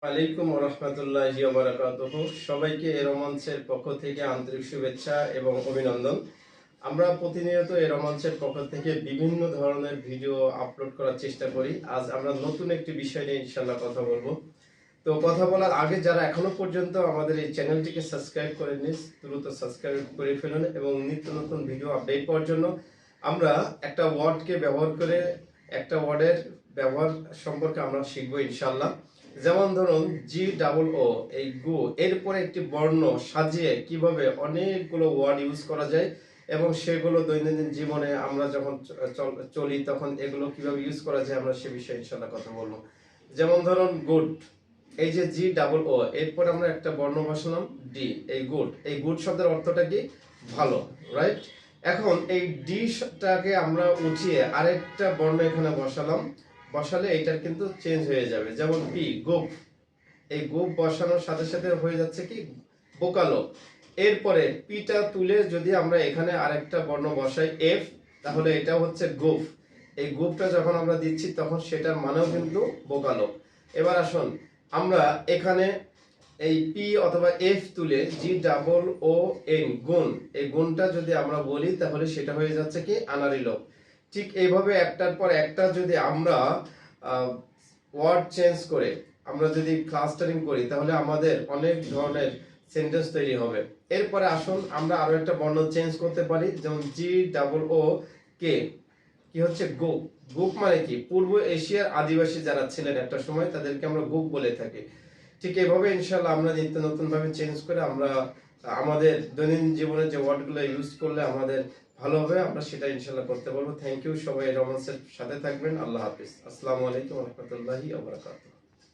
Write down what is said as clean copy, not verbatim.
আলাইকুম রহমতুল্লাহি ওয়া বারাকাতুহু। সবাইকে এ রোমাঞ্চের পক্ষ থেকে আন্তরিক শুভেচ্ছা এবং অভিনন্দন। আমরা প্রতিনিয়ত এ রোমাঞ্চের পক্ষ থেকে বিভিন্ন ধরনের ভিডিও আপলোড করার চেষ্টা করি। আজ আমরা নতুন একটি বিষয় নিয়ে ইনশাআল্লাহ কথা বলবো। তো কথা বলার আগে যারা এখনো পর্যন্ত আমাদের এই চ্যানেলটিকে সাবস্ক্রাইব করেননি, দ্রুত সাবস্ক্রাইব করে ফেলুন এবং নিত্য নতুন ভিডিও আপডেট পাওয়ার জন্য আমরা একটা ওয়ার্ডকে ব্যবহার করে একটা ওয়ার্ডের ব্যবহার সম্পর্কে আমরা শিখবো ইনশাআল্লাহ। যেমন ধরুন G-O, এই গো এরপরে একটি বর্ণ সাজিয়ে কিভাবে অনেকগুলো ওয়ার্ড ইউজ করা যায় এবং সেগুলো দৈনন্দিন জীবনে আমরা যখন চলি তখন এগুলো কিভাবে ইউজ করা যায় আমরা সে বিষয়ে ইনশাআল্লাহ কথা বলবো। যেমন ধরুন গুড, এই যে G-O এরপর আমরা একটা বর্ণ বসালাম ডি, এই গুড। এই গুড শব্দের অর্থটা কি? ভালো, রাইট? এখন এই ডিটাকে আমরা উঠিয়ে আরেকটা বর্ণ এখানে বসালাম, বসালে এটার কিন্তু চেঞ্জ হয়ে যাবে। যেমন পি, গোপ। এই গোপ বসানোর সাথে সাথে হয়ে যাচ্ছে কি? বোকালো। এরপরে পিটা তুলে যদি আমরা এখানে আরেকটা বর্ণ বসাই এফ, তাহলে এটা হচ্ছে গোপ। এই গোপটা যখন আমরা দিচ্ছি তখন সেটার মানেও কিন্তু বোকালো। এবার আসুন আমরা এখানে এই পি অথবা এফ তুলে G-O-N, গুণ। এই গুণটা যদি আমরা বলি তাহলে সেটা হয়ে যাচ্ছে কি? আনারিলো। ঠিক এইভাবে একটার পর একটা যদি আমরা ওয়ার্ড চেঞ্জ করে আমরা যদি ক্লাস্টারিং করি তাহলে আমাদের অনেক ধরনের সেন্টেন্স তৈরি হবে। এরপরে আসুন আমরা আরো একটা বর্ণ চেঞ্জ করতে পারি। যেমন G-O-K, কি হচ্ছে? গোপ। গোপ মানে কি? পূর্ব এশিয়ার আদিবাসী যারা ছিলেন একটা সময় তাদেরকে আমরা গোপ বলে থাকি। ঠিক এইভাবে ইনশাআল্লাহ আমরা নিত্য নতুন ভাবে চেঞ্জ করে আমরা আমাদের দৈনন্দিন জীবনে যে ওয়ার্ডগুলো ইউজ করলে আমাদের ভালো হবে আমরা সেটা ইনশাআল্লাহ করতে পারবো। Thank you. সবাই রোমান্সের সাথে থাকবেন। আল্লাহ হাফিজ। আসসালামু আলাইকুম ওয়া রাহমাতুল্লাহি ওয়া বারাকাতুহু।